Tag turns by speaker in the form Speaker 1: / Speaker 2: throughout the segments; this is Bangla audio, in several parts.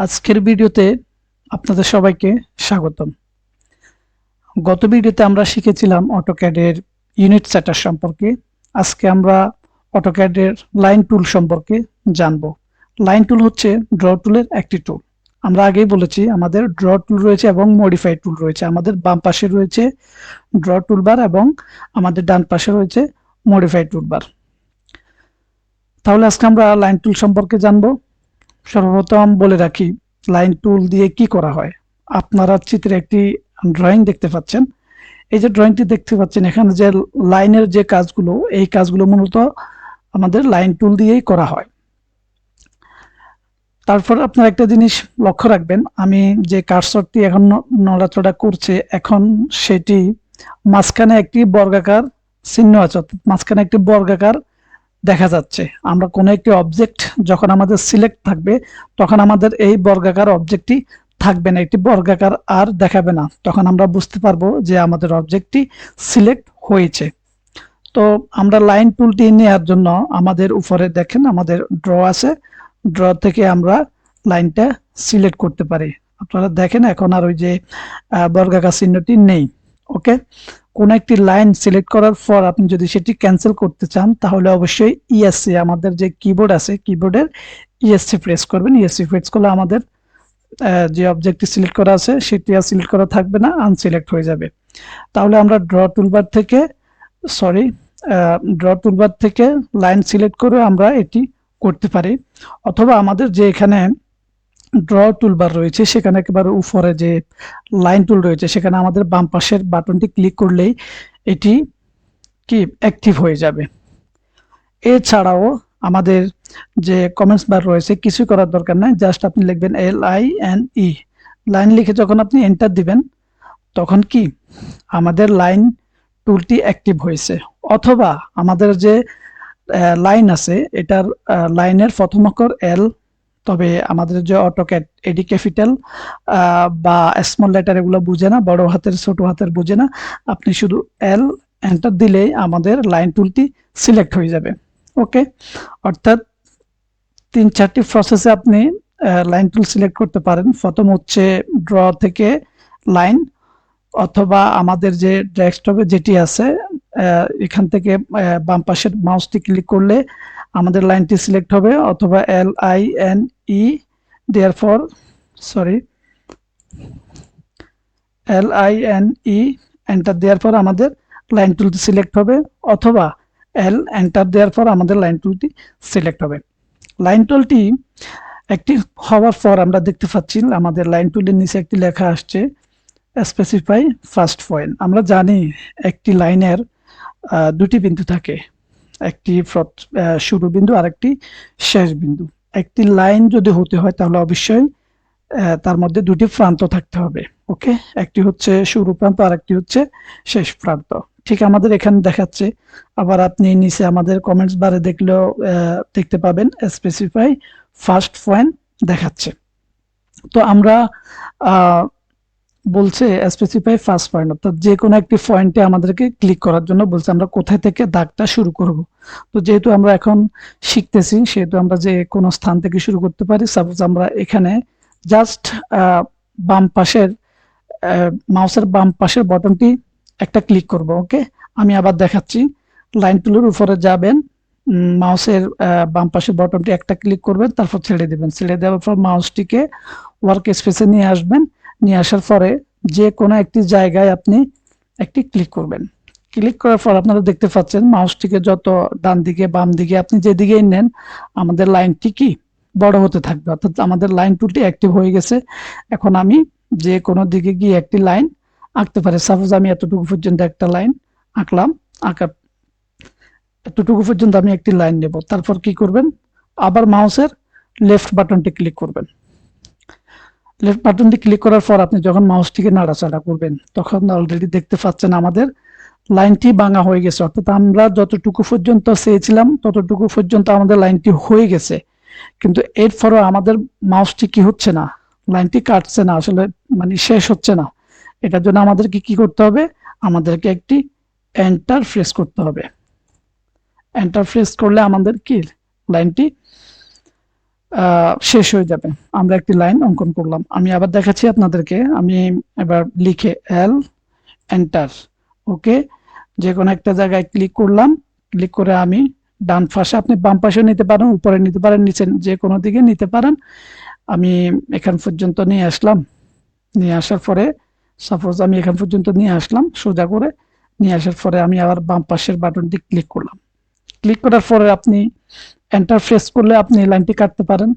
Speaker 1: আজকের ভিডিওতে আপনাদের সবাইকে স্বাগতম। গত ভিডিওতে আমরা শিখেছিলাম অটোক্যাডের ইউনিট সেটার সম্পর্কে। আজকে আমরা অটোক্যাডের লাইন টুল সম্পর্কে জানব। লাইন টুল হচ্ছে ড্র টুলের একটি টুল। আমরা আগেই বলেছি আমাদের ড্র টুল রয়েছে এবং মডিফাই টুল রয়েছে। আমাদের বাম পাশে রয়েছে ড্র টুলবার এবং আমাদের ডান পাশে রয়েছে মডিফাই টুলবার। তাহলে আজকে আমরা লাইন টুল সম্পর্কে জানবো। সর্বপ্রথম বলে রাখি লাইন টুল দিয়ে কি করা হয়। আপনারা চিত্রে একটি ড্রয়িং দেখতে পাচ্ছেন। এই যে ড্রয়িংটি দেখতে পাচ্ছেন, এখানে যে লাইনের যে কাজগুলো, এই কাজগুলো মূলত আমাদের লাইন টুল দিয়েই করা হয়। তারপর আপনারা একটা জিনিস লক্ষ্য রাখবেন, আমি যে কার্সরটি এখন নড়াচড়া করছে, এখন সেটি মাঝখানে একটি বর্গাকার চিহ্ন আছে, অর্থাৎ মাঝখানে একটি বর্গাকার দেখা যাচ্ছে। আমরা কোনো একটি অবজেক্ট যখন আমাদের সিলেক্ট থাকবে, তখন আমাদের এই বর্গাকার অবজেক্টটি থাকবে না, একটি বর্গাকার আর দেখাবে না। তখন আমরা বুঝতে পারবো যে আমাদের অবজেক্টটি সিলেক্ট হয়েছে। তো আমরা লাইন টুলটি নেওয়ার জন্য আমাদের উপরে দেখেন আমাদের ড্র আছে, ড্র থেকে আমরা লাইনটা সিলেক্ট করতে পারি। আপনারা দেখেন এখন আর ওই যে বর্গাকার চিহ্নটি নেই। ওকে, কোন একটি লাইন সিলেক্ট করার পর আপনি যদি সেটি ক্যান্সেল করতে চান, তাহলে অবশ্যই ইএসসি, আমাদের যে কিবোর্ড আছে, কিবোর্ডের ইএসসি প্রেস করবেন। ইএসসি প্রেস করলে আমাদের যে অবজেক্টটি সিলেক্ট করা আছে সেটি আর সিলেক্ট করা থাকবে না, আনসিলেক্ট হয়ে যাবে। তাহলে আমরা ড্র টুলবার থেকে লাইন সিলেক্ট করে আমরা এটি করতে পারি। অথবা আমাদের যে এখানে ড্র টুলবার রয়েছে, সেখানে একেবারে উপরে যে লাইন টুল রয়েছে, সেখানে আমাদের বাম পাশের বাটনটি ক্লিক করলেই এটি কি অ্যাক্টিভ হয়ে যাবে। এছাড়াও আমাদের যে কমেন্টস বার রয়েছে, কিছু করার দরকার নাই, জাস্ট আপনি লিখবেন LINE। লাইন লিখে যখন আপনি এন্টার দিবেন, তখন কি আমাদের লাইন টুলটি অ্যাক্টিভ হয়েছে। অথবা আমাদের যে লাইন আছে, এটার লাইনের প্রথম অক্ষর L, তবে আমাদের যে অটোক্যাড এডি ক্যাপিটাল বা স্মল লেটার এগুলো বুঝে না, বড় হাতের ছোট হাতের বুঝে না। আপনি শুধু L এন্টার দিলেই আমাদের লাইন টুলটি সিলেক্ট হয়ে যাবে। ওকে, অর্থাৎ 3-4টি প্রসেসে আপনি লাইন টুল সিলেক্ট করতে পারেন। প্রথম হচ্ছে ড্র থেকে লাইন, অথবা আমাদের যে ডেস্কটপে যেটি আছে এখান থেকে বাম পাশের মাউসটি ক্লিক করলে আমাদের লাইনটি সিলেক্ট হবে, অথবা LINE দেওয়ার পর LINE এন্টার দেওয়ার পর আমাদের লাইন টুলটি সিলেক্ট হবে, অথবা L এন্টার দেওয়ার পর আমাদের লাইন টুলটি সিলেক্ট হবে। লাইন টুলটি অ্যাক্টিভ হওয়ার পর আমরা দেখতে পাচ্ছি আমাদের লাইন টুলের নিচে একটি লেখা আসছে স্পেসিফাই ফার্স্ট পয়েন্ট। আমরা জানি একটি লাইনের দুটি বিন্দু থাকে, একটি শুরু বিন্দু আর একটি শেষ বিন্দু। একটি লাইন যদি হতে হয় তাহলে অবশ্যই তার মধ্যে দুটি প্রান্ত থাকতে হবে। ওকে, একটি হচ্ছে শুরু প্রান্ত আর একটি হচ্ছে শেষ প্রান্ত। ঠিক আমাদের এখানে দেখাচ্ছে। আবার আপনি নিচে আমাদের কমেন্টস বারে দেখলেও দেখতে পাবেন স্পেসিফাই ফার্স্ট পয়েন্ট দেখাচ্ছে। তো আমরা বলছে স্পেসিফাই ফার্স্ট পয়েন্ট, অর্থাৎ যে কোনো একটি পয়েন্টে আমাদেরকে ক্লিক করার জন্য বলছে আমরা কোথায় থেকে দাগটা শুরু করব। তো যেহেতু আমরা এখন শিখতেছি, সেহেতু আমরা যে কোনো স্থান থেকে শুরু করতে পারি। সাপোজ আমরা এখানে জাস্ট বাম পাশের মাউসের বাম পাশের বটনটি একটা ক্লিক করব। ওকে, আমি আবার দেখাচ্ছি। লাইন টুলের উপরে যাবেন, মাউসের বাম পাশের বটনটি একটা ক্লিক করবেন, তারপর ছেড়ে দিবেন। ছেড়ে দেওয়ার পর মাউসটিকে ওয়ার্ক স্পেসে নিয়ে আসবেন। নিয়ে আসার পরে যে কোনো একটি জায়গায় আপনি একটি ক্লিক করবেন। ক্লিক করার পর আপনারা দেখতে পাচ্ছেন মাউসটিকে যত ডান দিকে বাম দিকে আপনি যেদিকেই নেন, আমাদের লাইনটি কি বড় হতে থাকবে, অর্থাৎ আমাদের লাইন টুলটি অ্যাক্টিভ হয়ে গেছে। এখন আমি যে কোনো দিকে গিয়ে একটি লাইন আঁকতে পারি। সাপোজ আমি এতটুকু পর্যন্ত একটা লাইন আঁকলাম, এতটুকু পর্যন্ত আমি একটি লাইন নেব। তারপর কি করবেন, আবার মাউসের লেফট বাটনটি ক্লিক করবেন। লেফট বাটনটি ক্লিক করার পর আপনি যখন মাউসটিকে নাড়াচাড়া করবেন, তখন অলরেডি দেখতে পাচ্ছেন আমাদের লাইনটি ভাঙা হয়ে গেছে। অর্থাৎ আমরা যতটুকু পর্যন্ত চেয়েছিলাম ততটুকু পর্যন্ত আমাদের লাইনটি হয়ে গেছে, কিন্তু এরপরও আমাদের মাউসটি কি হচ্ছে না, লাইনটি কাটছে না, আসলে মানে শেষ হচ্ছে না। এটার জন্য আমাদেরকে কি করতে হবে, আমাদেরকে একটি এন্টার প্রেস করতে হবে। এন্টার প্রেস করলে আমাদের কি লাইনটি শেষ হয়ে যাবে। আমরা একটি লাইন অঙ্কন করলাম। আমি আবার দেখাচ্ছি আপনাদেরকে। আমি এবার লিখে এল এন্টার, ওকে, যে কোনো একটা জায়গায় ক্লিক করলাম। ক্লিক করে আমি ডান পাশে, আপনি বাম পাশে নিতে পারেন, উপরে নিতে পারেন, নিচে যে কোনো দিকে নিতে পারেন। আমি এখান পর্যন্ত নিয়ে আসলাম। নিয়ে আসার পরে সাপোজ আমি এখান পর্যন্ত নিয়ে আসলাম, সোজা করে নিয়ে আসার পরে আমি আবার বাম পাশের বাটনটি ক্লিক করলাম। ক্লিক করার পরে আপনি এন্টার প্রেস করলে আপনি লাইনটি কাটতে পারেন,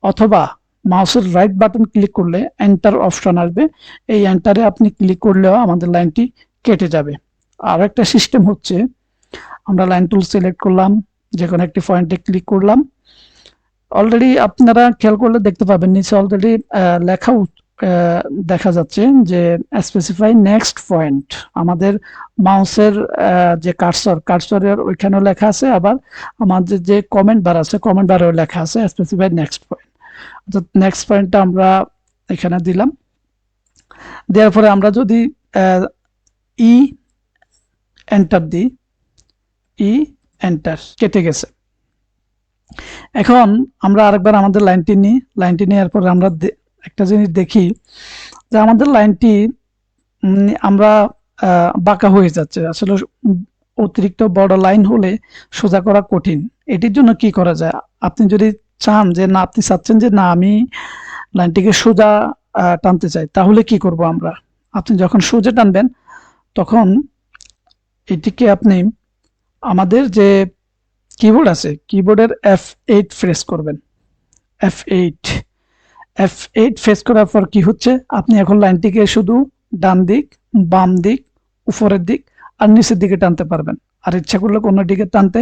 Speaker 1: অথবা মাউসের রাইট বাটন ক্লিক করলে এন্টার অপশন আসবে। এই এন্টারে আপনি ক্লিক করলেও আমাদের লাইনটি কেটে যাবে। আর একটা সিস্টেম হচ্ছে, আমরা লাইন টুল সিলেক্ট করলাম, যে কোনো একটি পয়েন্টে ক্লিক করলাম। অলরেডি আপনারা খেয়াল করলে দেখতে পাবেন নিচে অলরেডি লেখা দেখা যাচ্ছে যে স্পেসিফাই নেক্সট পয়েন্ট। আমাদের মাউসের যে কার্সরের ওইখানেও লেখা আছে, আবার আমাদের যে কমেন্ট বার আছে কমেন্ট বারেও লেখা আছে স্পেসিফাই নেক্সট পয়েন্ট। অর্থাৎ নেক্সট পয়েন্টটা আমরা এখানে দিলাম। দেওয়ার পরে আমরা যদি ই এন্টার দিই, ই এন্টার, কেটে গেছে। এখন আমরা আরেকবার আমাদের লাইনটি নিই। লাইনটি নেওয়ার পরে আমরা একটা জিনিস দেখি যে আমাদের লাইনটি আমরা বাঁকা হয়ে যাচ্ছে। আসলে অতিরিক্ত বড় লাইন হলে সোজা করা কঠিন। এটির জন্য কি করা যায়? আপনি যদি চান যে না, আপনি চাচ্ছেন যে না আমি লাইনটিকে সোজা টানতে চাই, তাহলে কি করব আমরা? আপনি যখন সোজা টানবেন তখন এটিকে আপনি আমাদের যে কিবোর্ড আছে, কিবোর্ডের F8 প্রেস করবেন। F8 প্রেস করার পর কি হচ্ছে, আপনি এখন লাইনটিকে শুধু ডান দিক, বাম দিক, উপরের দিক আর নিচের দিকে টানতে পারবেন। আর ইচ্ছা করলে কোনো দিকে টানতে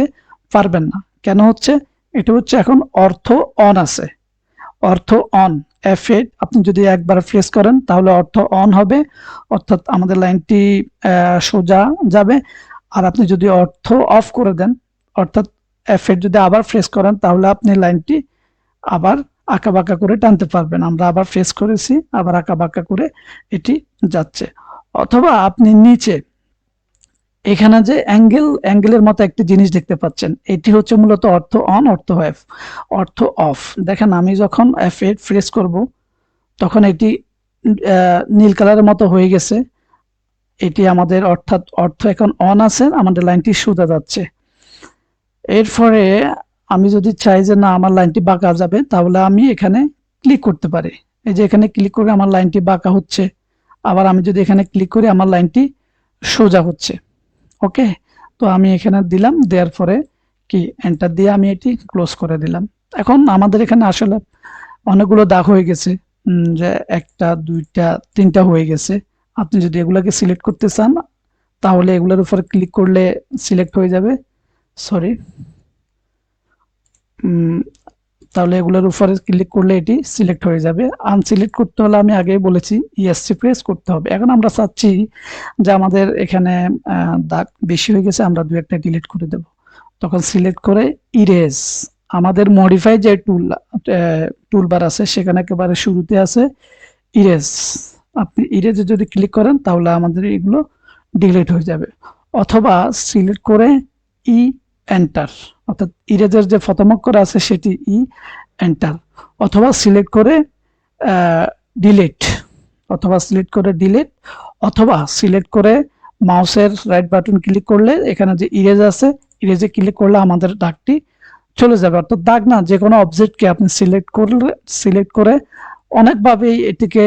Speaker 1: পারবেন না। কেন হচ্ছে? এটা হচ্ছে এখন অর্থ অন আছে, অর্থ অন। F8 আপনি যদি একবার প্রেস করেন তাহলে অর্থ অন হবে, অর্থাৎ আমাদের লাইনটি সোজা যাবে। আর আপনি যদি অর্থ অফ করে দেন, অর্থাৎ F8 যদি আবার প্রেস করেন, তাহলে আপনি লাইনটি আবার আঁকা বাঁকা করে টানতে পারবেন। আমরা আবার প্রেস করেছি, আবার আঁকা বাঁকা করে এটি যাচ্ছে। অথবা আপনি নিচে এখানে যে অ্যাঙ্গেলের মতো একটি জিনিস দেখতে পাচ্ছেন, এটি হচ্ছে মূলত অর্থ অন, অর্থ অফ। দেখেন আমি যখন F8 প্রেস করব তখন এটি নীল কালারের মতো হয়ে গেছে। এটি আমাদের অর্থাৎ অর্থ এখন অন আছে, আমাদের লাইনটি সোজা যাচ্ছে। এরপরে আমি যদি চাই যে না আমার লাইনটি বাঁকা যাবে, তাহলে আমি এখানে ক্লিক করতে পারি। এই যে এখানে ক্লিক করে আমার লাইনটি বাঁকা হচ্ছে, আবার আমি যদি এখানে ক্লিক করি আমার লাইনটি সোজা হচ্ছে। ওকে, তো আমি এখানে দিলাম, দেওয়ার পরে কি এন্টার দিয়ে আমি এটি ক্লোজ করে দিলাম। এখন আমাদের এখানে আসলে অনেকগুলো দাগ হয়ে গেছে, যে একটা, দুইটা, তিনটা হয়ে গেছে। আপনি যদি এগুলোকে সিলেক্ট করতে চান তাহলে এগুলোর উপরে ক্লিক করলে সিলেক্ট হয়ে যাবে। সরি, তাহলে এগুলোর উপরে ক্লিক করলে এটি সিলেক্ট হয়ে যাবে। আনসিলেক্ট করতে হলে আমি আগেই বলেছি ESC প্রেস করতে হবে। এখন আমরা চাচ্ছি যে আমাদের এখানে দাগ বেশি হয়ে গেছে, আমরা দু একটা ডিলিট করে দেব। তখন সিলেক্ট করে ইরেজ, আমাদের মডিফাই যে টুলবার আছে সেখানে একেবারে শুরুতে আছে ইরেজ। আপনি ইরেজে যদি ক্লিক করেন তাহলে আমাদের এগুলো ডিলিট হয়ে যাবে। অথবা সিলেক্ট করে ই এন্টার, অর্থাৎ ইরেজের যে প্রথম অক্ষর আছে সেটি ই এন্টার, অথবা সিলেক্ট করে ডিলিট, অথবা সিলেক্ট করে মাউসের রাইট বাটন ক্লিক করলে এখানে যে ইরেজ আছে, ইরেজে ক্লিক করলে আমাদের দাগটি চলে যাবে। অর্থাৎ দাগ না, যে কোনো অবজেক্টকে আপনি সিলেক্ট করে অনেকভাবেই এটিকে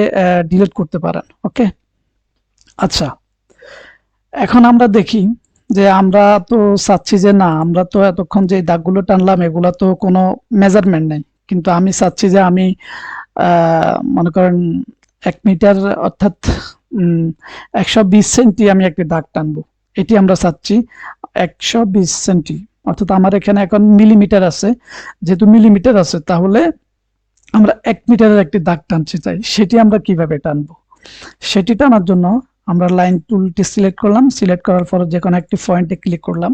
Speaker 1: ডিলিট করতে পারেন। ওকে, আচ্ছা, এখন আমরা দেখি যে আমরা তো চাচ্ছি যে না, আমরা তো এতক্ষণ যে দাগগুলো টানলাম এগুলো তো কোনো মেজারমেন্ট নেই, কিন্তু আমি চাচ্ছি যে আমি মনে করেন 1 মিটার অর্থাৎ 120 সেন্টি আমি একটি দাগ টানবো, এটি আমরা চাচ্ছি 120 সেন্টি। অর্থাৎ আমার এখানে এখন মিলিমিটার আছে, যেহেতু মিলিমিটার আছে তাহলে আমরা 1 মিটারের একটি দাগ টানতে চাই। সেটি আমরা কিভাবে টানবো? সেটি টানার জন্য আমরা লাইন টুলটি সিলেক্ট করলাম, সিলেক্ট করার পরে যে কোনো একটি পয়েন্টে ক্লিক করলাম।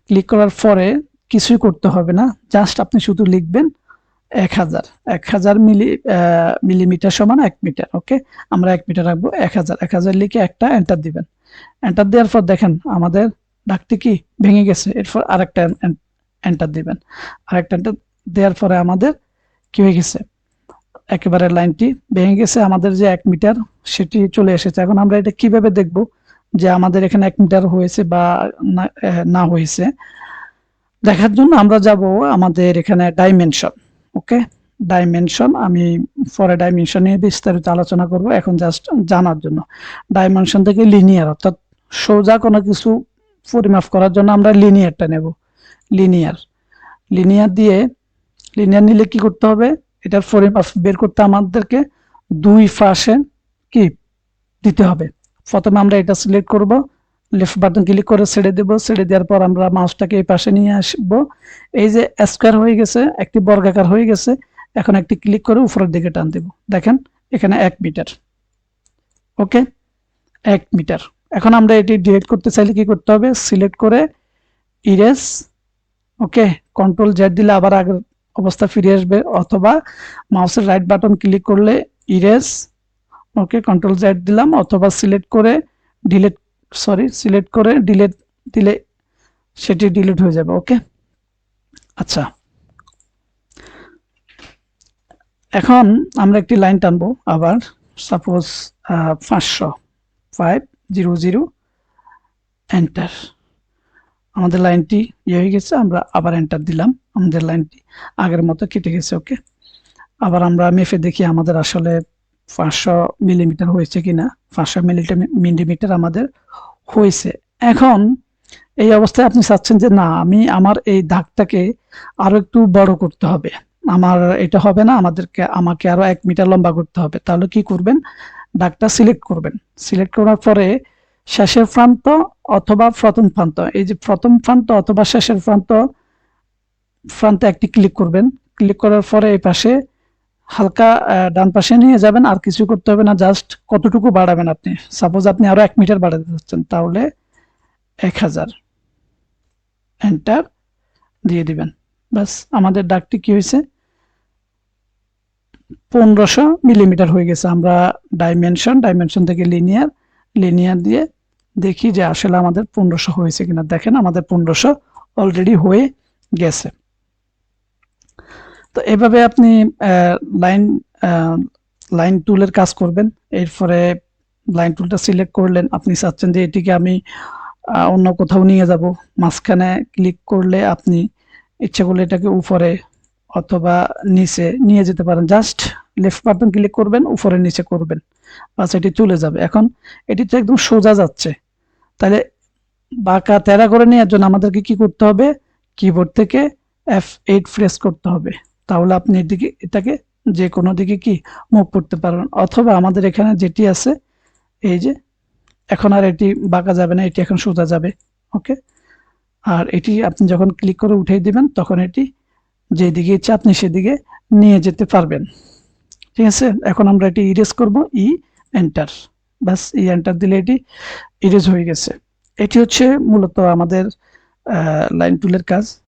Speaker 1: ক্লিক করার পরে কিছুই করতে হবে না, জাস্ট আপনি শুধু লিখবেন 1000 মিলিমিটার সমান 1 মিটার। ওকে, আমরা 1 মিটার রাখবো, 1000 লিখে একটা এন্টার দিবেন। এন্টার দেওয়ার পর দেখেন আমাদের দাগটি কি ভেঙে গেছে। এরপর আরেকটা এন্টার দিবেন, আরেকটা এন্টার দেওয়ার পরে আমাদের কি হয়ে গেছে, একেবারে লাইনটি ভেঙে গেছে, আমাদের যে 1 মিটার সেটি চলে এসেছে। এখন আমরা এটা কিভাবে দেখব যে আমাদের এখানে 1 মিটার হয়েছে বা না হয়েছে, দেখার জন্য আমরা যাব আমাদের এখানে ডাইমেনশন। ওকে, ডাইমেনশন, আমি পরে ডাইমেনশন নিয়ে বিস্তারিত আলোচনা করব, এখন জাস্ট জানার জন্য। ডাইমেনশন থেকে লিনিয়ার, অর্থাৎ সোজা কোনো কিছু পরিমাপ করার জন্য আমরা লিনিয়ারটা নেব। লিনিয়ার লিনিয়ার দিয়ে লিনিয়ার নিলে কি করতে হবে, এটার পরিমাপ বের করতে আমাদেরকে দুই পাশে কি দিতে হবে। প্রথমে আমরা এটা সিলেক্ট করব, লেফট বাটন ক্লিক করে ছেড়ে দেব, ছেড়ে দেওয়ার পর আমরা মাউসটাকে এই পাশে নিয়ে আসব। এই যে স্কয়ার হয়ে গেছে, একটি বর্গাকার হয়ে গেছে, এখন একটি ক্লিক করে উপরের দিকে টান দেব, দেখেন এখানে 1 মিটার। ওকে, 1 মিটার। এখন আমরা এটি ডিলিট করতে চাইলে কি করতে হবে, সিলেক্ট করে ইরেজ, ওকে, কন্ট্রোল জেড দিলে আবার আগের অবস্থা ফিরে আসবে, অথবা মাউসের রাইট বাটন ক্লিক করলে ইরেজ, ওকে, কন্ট্রোল জেড দিলাম, অথবা সিলেক্ট করে ডিলিট দিলে সেটি ডিলিট হয়ে যাবে। ওকে, আচ্ছা, এখন আমরা একটি লাইন টানবো আবার, সাপোজ 500, 500, এন্টার। আমাদের লাইনটি হয়ে গেছে, আমরা আবার এন্টার দিলাম, আমাদের লাইনটি আগের মতো কেটে গেছে। ওকে, আবার আমরা মেপে দেখি আমাদের আসলে 500 মিলিমিটার হয়েছে কিনা। 500 মিলিমিটার আমাদের হয়েছে। এখন এই অবস্থায় আপনি চাচ্ছেন যে না, আমি আমার এই দাগটাকে আরো একটু বড় করতে হবে, আমার এটা হবে না, আমাকে আরো 1 মিটার লম্বা করতে হবে। তাহলে কি করবেন, দাগটা সিলেক্ট করবেন। সিলেক্ট করার পরে শেষের প্রান্ত অথবা প্রথম প্রান্ত, এই যে প্রথম প্রান্ত অথবা শেষের প্রান্তে একটি ক্লিক করবেন। ক্লিক করার পরে এই পাশে হালকা ডান পাশে নিয়ে যাবেন, আর কিছু করতে হবে না, জাস্ট কতটুকু বাড়াবেন আপনি। সাপোজ আপনি আরো 1 মিটার বাড়াতে চাচ্ছেন, তাহলে 1000, এন্টার দিয়ে দিবেন। বাস, আমাদের দাগটি কি হয়েছে, 1500 মিলিমিটার হয়ে গেছে। আমরা ডাইমেনশন থেকে লিনিয়ার দিয়ে দেখি যে আসলে আমাদের 1500 হয়েছে কিনা। দেখেন আমাদের 1500 অলরেডি হয়ে গেছে। তো এভাবে আপনি লাইন লাইন টুলের কাজ করবেন। এরপরে লাইন টুলটা সিলেক্ট করলেন, আপনি চাচ্ছেন যে এটিকে আমি অন্য কোথাও নিয়ে যাব, মাঝখানে ক্লিক করলে আপনি ইচ্ছা করলে এটাকে উপরে অথবা নিচে নিয়ে যেতে পারেন। জাস্ট লেফট বাটন ক্লিক করবেন, উপরে নিচে করবেন, বাস এটি চলে যাবে। এখন এটি তো একদম সোজা যাচ্ছে, তাহলে বাঁকা তেরা করে নেওয়ার জন্য আমাদেরকে কি করতে হবে, কিবোর্ড থেকে F8 প্রেস করতে হবে। তাহলে আপনি এটাকে যে কোনো দিকে কি মুভ করতে পারবেন। অথবা আমাদের এখানে যেটি আছে, এই যে এখন আর এটি বাঁকা যাবে না, এটি এখন সোজা যাবে। ওকে, আর এটি আপনি যখন ক্লিক করে উঠিয়ে দিবেন, তখন এটি যেদিকে ইচ্ছা আপনি সেদিকে নিয়ে যেতে পারবেন। ঠিক আছে, এখন আমরা এটি ইরেজ করব, এন্টার। বাস, এন্টার দিলে এটি ইরেজ হয়ে গেছে। এটি হচ্ছে মূলত আমাদের লাইন টুলের কাজ।